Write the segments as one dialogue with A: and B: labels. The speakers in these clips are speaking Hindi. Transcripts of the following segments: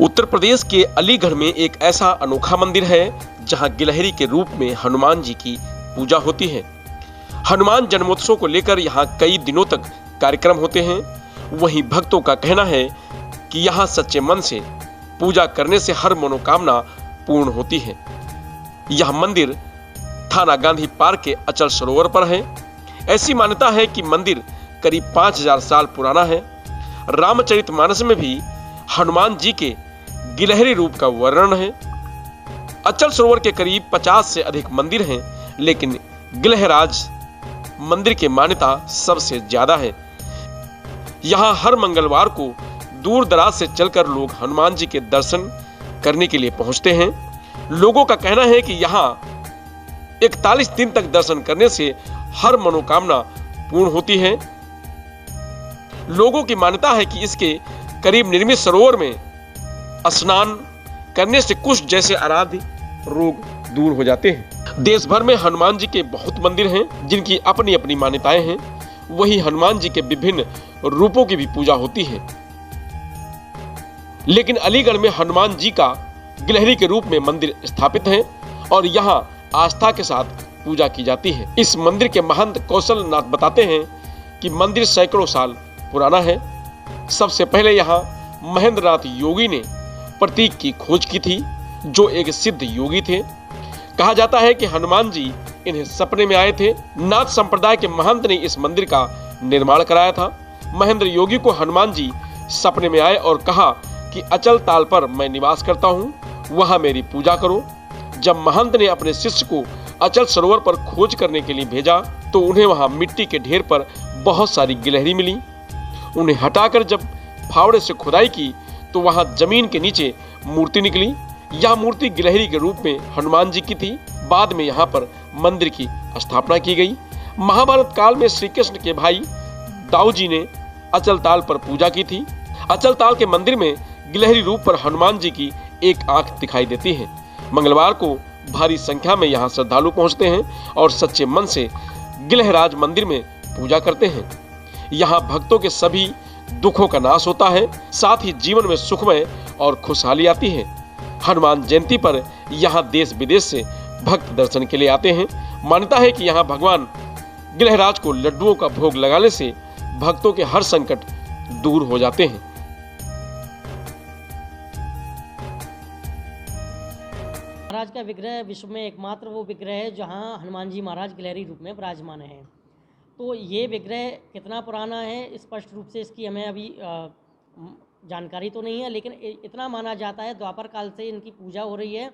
A: उत्तर प्रदेश के अलीगढ़ में एक ऐसा अनोखा मंदिर है जहां गिलहरी के रूप में हनुमान जी की पूजा होती है। हनुमान जन्मोत्सव को लेकर यहां कई दिनों तक कार्यक्रम होते हैं। वहीं भक्तों का कहना है कि यहां सच्चे मन से पूजा करने से हर मनोकामना पूर्ण होती है। यह मंदिर थाना गांधी पार्क के अचल सरोवर पर है। ऐसी मान्यता है कि मंदिर करीब 5000 साल पुराना है। रामचरितमानस में भी हनुमान जी के गिलहरी रूप का वर्णन है। अचल सरोवर के करीब 50 से अधिक मंदिर हैं, लेकिन गिलहराज मंदिर की मान्यता सबसे ज्यादा है। यहां हर मंगलवार को दूर दराज से चलकर लोग हनुमान जी के दर्शन करने के लिए पहुंचते हैं। लोगों का कहना है कि यहां 41 दिन तक दर्शन करने से हर मनोकामना पूर्ण होती है। लोगों की मान्यता है कि इसके करीब निर्मित सरोवर में स्नान करने से कुष्ठ जैसे आराध्य रोग दूर हो जाते हैं। देश भर में हनुमान जी के बहुत मंदिर हैं जिनकी अपनी अपनी मान्यताएं हैं। वही हनुमान जी के विभिन्न रूपों की भी पूजा होती है, लेकिन अलीगढ़ में हनुमान जी का गिलहरी के रूप में मंदिर स्थापित है और यहाँ आस्था के साथ पूजा की जाती है। इस मंदिर के महंत कौशल नाथ बताते हैं कि मंदिर सैकड़ों साल पुराना है। सबसे पहले यहाँ महेंद्र नाथ योगी ने प्रतीक की खोज की थी, जो एक सिद्ध योगी थे। कहा जाता है कि हनुमान जी इन्हें सपने में आए थे। नाथ संप्रदाय के महंत ने इस मंदिर का निर्माण कराया था। महेंद्र योगी को हनुमान जी सपने में आए और कहा कि अचल ताल पर मैं निवास करता हूँ, वहां मेरी पूजा करो। जब महंत ने अपने शिष्य को अचल सरोवर पर खोज करने के लिए भेजा तो उन्हें वहां मिट्टी के ढेर पर बहुत सारी गिलहरी मिली। उन्हें हटाकर जब फावड़े से खुदाई की तो वहां जमीन के नीचे मूर्ति निकली। यह मूर्ति गिलहरी के रूप में हनुमान जी की थी। बाद में यहाँ पर मंदिर की स्थापना की गई। महाभारत काल में श्री कृष्ण के भाई दाऊ जी ने अचल ताल पर पूजा की थी। अचल ताल के मंदिर में गिलहरी रूप पर हनुमान जी की एक आंख दिखाई देती है। मंगलवार को भारी संख्या में यहाँ श्रद्धालु पहुंचते हैं और सच्चे मन से गिलहराज मंदिर में पूजा करते हैं। यहाँ भक्तों के सभी दुखों का नाश होता है, साथ ही जीवन में सुखमय और खुशहाली आती है। हनुमान जयंती पर यहाँ देश विदेश से भक्त दर्शन के लिए आते हैं। मान्यता है कि यहाँ भगवान गिलहराज को लड्डुओं का भोग लगाने से भक्तों के हर संकट दूर हो जाते हैं।
B: महाराज का विग्रह विश्व में एकमात्र वो विग्रह है जहाँ हनुमान जी महाराज गिलहरी रूप में विराजमान हैं। तो ये विग्रह कितना पुराना है, स्पष्ट रूप से इसकी हमें अभी जानकारी तो नहीं है, लेकिन इतना माना जाता है द्वापर काल से इनकी पूजा हो रही है।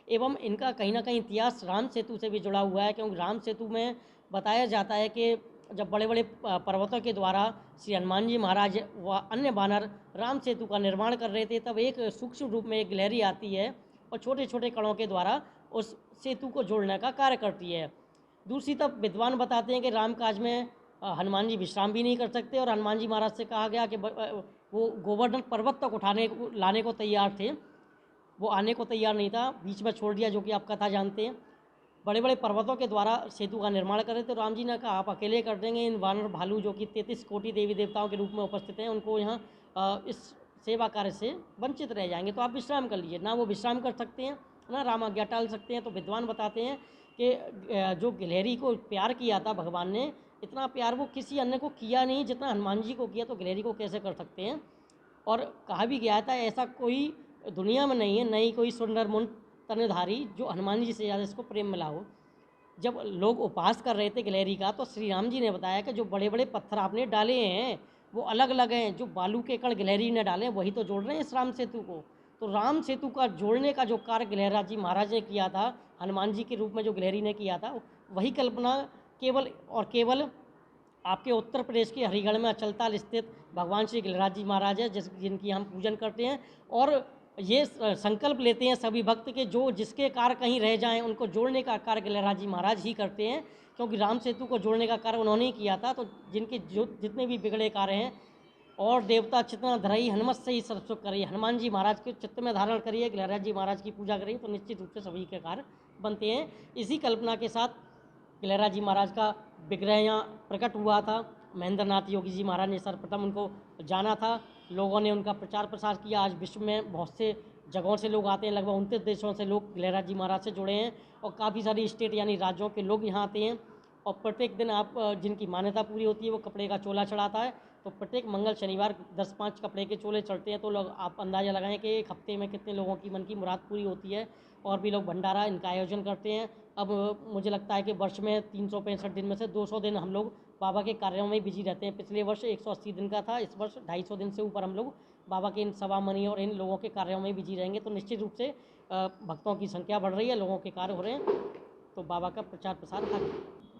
B: एवं इनका कहीं ना कहीं इतिहास राम सेतु से भी जुड़ा हुआ है, क्योंकि राम सेतु में बताया जाता है कि जब बड़े बड़े पर्वतों के द्वारा श्री हनुमान जी महाराज व अन्य वानर राम सेतु का निर्माण कर रहे थे, तब एक सूक्ष्म रूप में एक गिलहरी आती है और छोटे छोटे कणों के द्वारा उस सेतु को जोड़ने का कार्य करती है। दूसरी तरफ विद्वान बताते हैं कि राम काज में हनुमान जी विश्राम भी नहीं कर सकते और हनुमान जी महाराज से कहा गया कि वो गोवर्धन पर्वत तक लाने को तैयार थे, वो आने को तैयार नहीं था, बीच में छोड़ दिया, जो कि आप कथा जानते हैं। बड़े बड़े पर्वतों के द्वारा सेतु का निर्माण कर रहे थे। राम जी ने कहा आप अकेले कर देंगे। इन वानर भालू जो कि 33 कोटि देवी देवताओं के रूप में उपस्थित हैं, उनको यहाँ इस सेवा कार्य से वंचित रह जाएंगे, तो आप विश्राम कर लीजिए। ना वो विश्राम कर सकते हैं, ना राम आज्ञा टाल सकते हैं। तो विद्वान बताते हैं कि जो गिलहरी को प्यार किया था भगवान ने, इतना प्यार वो किसी अन्य को किया नहीं जितना हनुमान जी को किया, तो गिलहरी को कैसे कर सकते हैं। और कहा भी गया था ऐसा कोई दुनिया में नहीं है, नहीं कोई सुंदर मुंड तनधारी जो हनुमान जी से ज़्यादा इसको प्रेम मिला हो। जब लोग उपवास कर रहे थे गिलहरी का, तो श्री राम जी ने बताया कि जो बड़े बड़े पत्थर आपने डाले हैं वो अलग अलग हैं, जो बालू के कण गिलहरी ने डाले हैं वही तो जोड़ रहे हैं इस राम सेतु को। तो राम सेतु का जोड़ने का जो कार्य गिलहराज जी महाराज ने किया था, हनुमान जी के रूप में जो गिलहरी ने किया था, वही कल्पना केवल और केवल आपके उत्तर प्रदेश के हरिगढ़ में अचलताल स्थित भगवान श्री गिलहराज जी महाराज है, जिनकी हम पूजन करते हैं। और ये संकल्प लेते हैं सभी भक्त के जो जिसके कार्य कहीं रह जाएं उनको जोड़ने का कार्य गिलहराज जी महाराज ही करते हैं, क्योंकि राम सेतु को जोड़ने का कार्य उन्होंने ही किया था। तो जिनके जो जितने भी बिगड़े कार्य हैं, और देवता चित्त धरई हनुमत से ही सब सुख करिए, हनुमान जी महाराज के चित्त में धारण करिए, गिलहराज जी महाराज की पूजा करिए, तो निश्चित रूप से सभी के कार्य बनते हैं। इसी कल्पना के साथ गिलहराज जी महाराज का विग्रह यहाँ प्रकट हुआ था। महेंद्र नाथ योगी जी महाराज ने सर्वप्रथम उनको जाना था लोगों ने उनका प्रचार प्रसार किया। आज विश्व में बहुत से जगहों से लोग आते हैं, लगभग 29 देशों से लोग गिलहराज जी महाराज से जुड़े हैं और काफ़ी सारी स्टेट यानी राज्यों के लोग यहाँ आते हैं। और प्रत्येक दिन आप जिनकी मान्यता पूरी होती है वो कपड़े का चोला चढ़ाता है। तो प्रत्येक मंगल शनिवार 10-5 कपड़े के चोले चढ़ते हैं। तो लोग आप अंदाज़ा लगाएं कि एक हफ्ते में कितने लोगों की मन की मुराद पूरी होती है। और भी लोग भंडारा इनका आयोजन करते हैं। अब मुझे लगता है कि वर्ष में 365 दिन में से 200 दिन हम लोग बाबा के कार्यों में बिजी रहते हैं। पिछले वर्ष 180 दिन का था, इस वर्ष 250 दिन से ऊपर हम लोग बाबा के इन सवामनी और इन लोगों के कार्यों में बिजी रहेंगे। तो निश्चित रूप से भक्तों की संख्या बढ़ रही है, लोगों के कार्य हो रहे हैं, तो बाबा का प्रचार प्रसार आगे।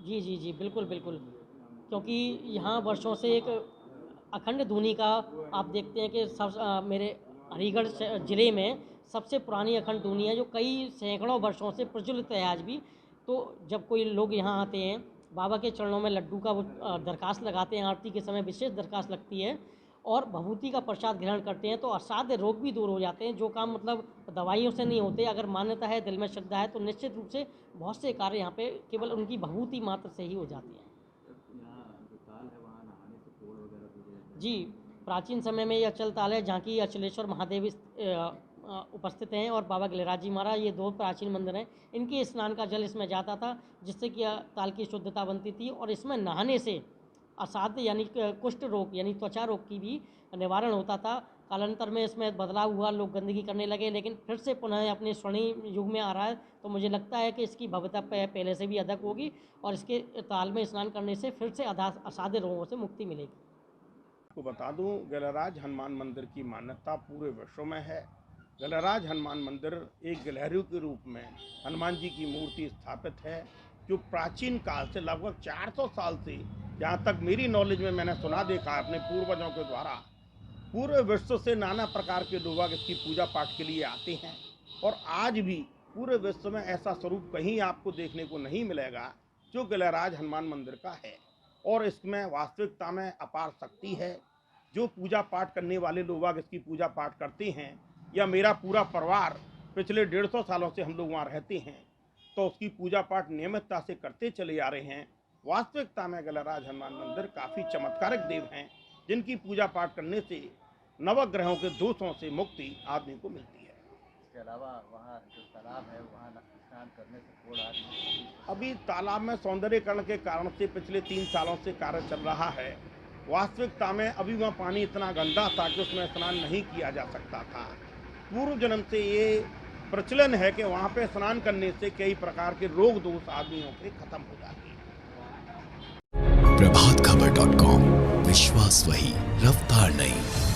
B: जी जी जी, बिल्कुल बिल्कुल, क्योंकि यहाँ वर्षों से एक अखंड धुनी का आप देखते हैं कि मेरे अलीगढ़ ज़िले में सबसे पुरानी अखंड धुनी है जो कई सैकड़ों वर्षों से प्रज्वलित है आज भी। तो जब कोई लोग यहाँ आते हैं, बाबा के चरणों में लड्डू का वो दरखास्त लगाते हैं, आरती के समय विशेष दरखास्त लगती है और भभूति का प्रसाद ग्रहण करते हैं, तो असाध्य रोग भी दूर हो जाते हैं। जो काम मतलब दवाइयों से नहीं होते, अगर मान्यता है, दिल में श्रद्धा है, तो निश्चित रूप से बहुत से कार्य यहाँ पे केवल उनकी भभूति मात्र से ही हो जाती है। जी, प्राचीन समय में यह अचल ताल है जहाँ की अचलेश्वर महादेव उपस्थित हैं और बाबा गिलहराज जी महाराज, ये 2 प्राचीन मंदिर हैं। इनके स्नान का जल इसमें जाता था जिससे कि ताल की शुद्धता बनती थी और इसमें नहाने से असाध्य यानी कुष्ठ रोग यानी त्वचा रोग की भी निवारण होता था। कालांतर में इसमें बदलाव हुआ, लोग गंदगी करने लगे, लेकिन फिर से पुनः अपने स्वर्णिम युग में आ रहा है। तो मुझे लगता है कि इसकी भव्यता पहले से भी अधिक होगी और इसके ताल में स्नान करने से फिर से असाध्य रोगों से मुक्ति मिलेगी।
C: आपको बता दूं, गिलहराज हनुमान मंदिर की मान्यता पूरे विश्व में है। गिलहराज हनुमान मंदिर एक गिलहरी के रूप में हनुमान जी की मूर्ति स्थापित है जो प्राचीन काल से लगभग 400 साल से, जहाँ तक मेरी नॉलेज में मैंने सुना देखा अपने पूर्वजों के द्वारा, पूरे विश्व से नाना प्रकार के लोग इसकी पूजा पाठ के लिए आते हैं। और आज भी पूरे विश्व में ऐसा स्वरूप कहीं आपको देखने को नहीं मिलेगा जो गिलहराज हनुमान मंदिर का है। और इसमें वास्तविकता में अपार शक्ति है। जो पूजा पाठ करने वाले लोग इसकी पूजा पाठ करते हैं, या मेरा पूरा परिवार पिछले 150 सालों से हम लोग वहाँ रहते हैं, तो उसकी पूजा पाठ नियमितता से करते चले आ रहे हैं। वास्तविकता में गिलहराज हनुमान मंदिर काफ़ी चमत्कारिक देव हैं जिनकी पूजा पाठ करने से नवग्रहों के दोषों से मुक्ति आदमी को मिलती है।
D: इसके अलावा वहाँ जो तालाब है वहाँ स्नान करने से थोड़ा
C: अभी तालाब में सौंदर्यीकरण के कारण से पिछले 3 सालों से कार्य चल रहा है। वास्तविकता में अभी वहाँ पानी इतना गंदा था कि उसमें स्नान नहीं किया जा सकता था। पूर्व जन्म से ये प्रचलन है कि वहाँ पे स्नान करने से कई प्रकार के रोग दोष आदमियों के खत्म हो जाते हैं।
E: प्रभातखबर.com, विश्वास वही, रफ्तार नहीं।